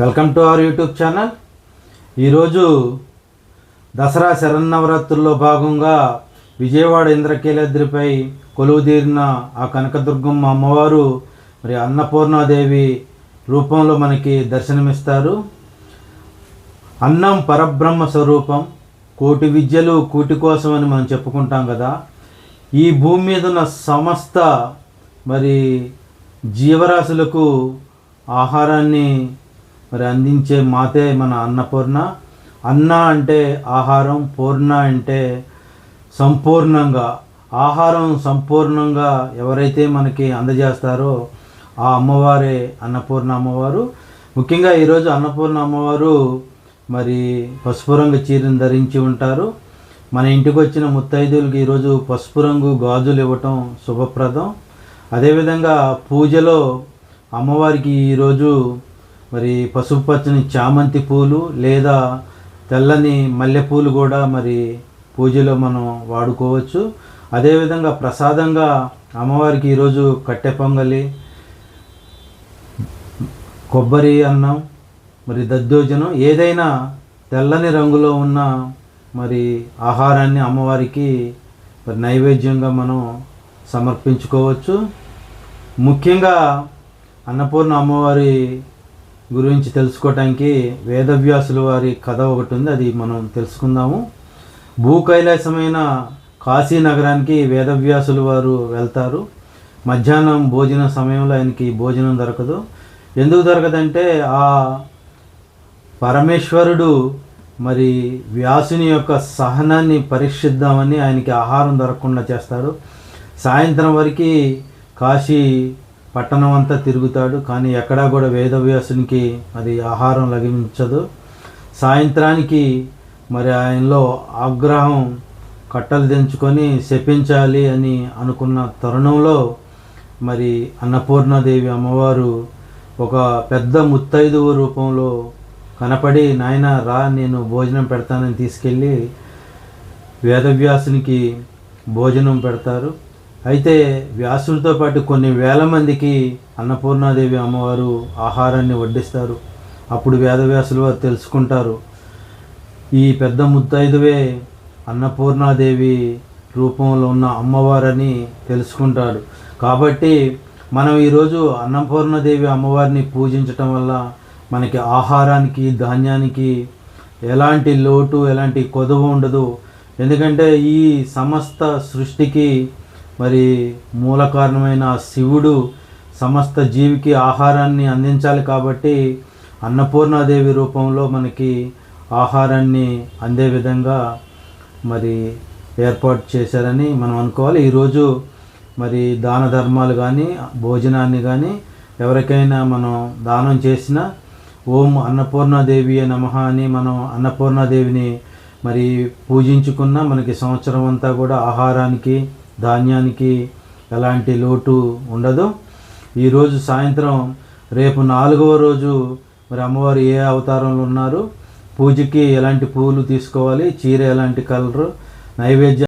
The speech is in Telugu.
Welcome to our YouTube channel. ఈరోజు దసరా శరన్నవరాత్రుల్లో భాగంగా విజయవాడ ఇంద్రకీలాద్రిపై కొలువుదీరిన ఆ కనకదుర్గమ్మ అమ్మవారు మరి అన్నపూర్ణాదేవి రూపంలో మనకి దర్శనమిస్తారు. అన్నం పరబ్రహ్మ స్వరూపం, కోటి విద్యలు కూటి కోసం అని మనం చెప్పుకుంటాం కదా. ఈ భూమి మీద ఉన్న సమస్త మరి జీవరాశులకు ఆహారాన్ని మరి అందించే మాతే మన అన్నపూర్ణ. అన్న అంటే ఆహారం, పూర్ణ అంటే సంపూర్ణంగా. ఆహారం సంపూర్ణంగా ఎవరైతే మనకి అందజేస్తారో ఆ అమ్మవారే అన్నపూర్ణ అమ్మవారు. ముఖ్యంగా ఈరోజు అన్నపూర్ణ అమ్మవారు మరి పసుపు రంగు చీరను ధరించి ఉంటారు. మన ఇంటికి వచ్చిన ముత్తైదువులకి ఈరోజు పసుపు రంగు గాజులు ఇవ్వటం శుభప్రదం. అదేవిధంగా పూజలో అమ్మవారికి ఈరోజు మరి పసుపు పచ్చని చామంతి పూలు లేదా తెల్లని మల్లెపూలు కూడా మరి పూజలో మనం వాడుకోవచ్చు. అదేవిధంగా ప్రసాదంగా అమ్మవారికి ఈరోజు కట్టె పొంగలి, కొబ్బరి అన్నం, మరి దద్దోజనం ఏదైనా తెల్లని రంగులో ఉన్న మరి ఆహారాన్ని అమ్మవారికి మరి నైవేద్యంగా మనం సమర్పించుకోవచ్చు. ముఖ్యంగా అన్నపూర్ణ అమ్మవారి గురించి తెలుసుకోవటానికి వేదవ్యాసుల వారి కథ ఒకటి ఉంది, అది మనం తెలుసుకుందాము. భూ కైలాసమైన కాశీ నగరానికి వేదవ్యాసుల వారు వెళ్తారు. మధ్యాహ్నం భోజన సమయంలో ఆయనకి భోజనం దొరకదు. ఎందుకు దొరకదంటే ఆ పరమేశ్వరుడు మరి వ్యాసుని యొక్క సహనాన్ని పరీక్షిద్దామని ఆయనకి ఆహారం దొరకకుండా చేస్తాడు. సాయంత్రం వరకు కాశీ పట్టణం అంతా తిరుగుతాడు, కానీ ఎక్కడా కూడా వేదవ్యాసునికి అది ఆహారం లభించదు. సాయంత్రానికి మరి ఆయనలో ఆగ్రహం కట్టలు దించుకొని శపించాలి అని అనుకున్న తరుణంలో మరి అన్నపూర్ణాదేవి అమ్మవారు ఒక పెద్ద ముత్తైదువు రూపంలో కనపడి, నాయన రా, నేను భోజనం పెడతానని తీసుకెళ్ళి వేదవ్యాసునికి భోజనం పెడతారు. అయితే వ్యాసుడితో పాటు కొన్ని వేల మందికి అన్నపూర్ణాదేవి అమ్మవారు ఆహారాన్ని వడ్డిస్తారు. అప్పుడు వేదవ్యాసులు వారు తెలుసుకుంటారు, ఈ పెద్ద ముత్తైదువే అన్నపూర్ణాదేవి రూపంలో ఉన్న అమ్మవారని తెలుసుకుంటాడు. కాబట్టి మనం ఈరోజు అన్నపూర్ణాదేవి అమ్మవారిని పూజించటం వల్ల మనకి ఆహారానికి, ధాన్యానికి ఎలాంటి లోటు, ఎలాంటి కొదువు ఉండదు. ఎందుకంటే ఈ సమస్త సృష్టికి మరి మూల కారణమైన శివుడు సమస్త జీవికి ఆహారాన్ని అందించాలి. కాబట్టి అన్నపూర్ణాదేవి రూపంలో మనకి ఆహారాన్ని అందే విధంగా మరి ఏర్పాటు చేశారని మనం అనుకోవాలి. ఈరోజు మరి దాన ధర్మాలు కానీ, భోజనాన్ని కానీ ఎవరికైనా మనం దానం చేసినా ఓం అన్నపూర్ణాదేవి నమః అని మనం అన్నపూర్ణాదేవిని మరి పూజించుకున్న మనకి సంవత్సరం అంతా కూడా ఆహారానికి, ధాన్యానికి ఎలాంటి లోటు ఉండదు. ఈరోజు సాయంత్రం రేపు 4వ రోజు మరి అమ్మవారు ఏ అవతారంలో ఉన్నారు, పూజకి ఎలాంటి పూలు తీసుకోవాలి, చీర ఎలాంటి కలరు, నైవేద్యం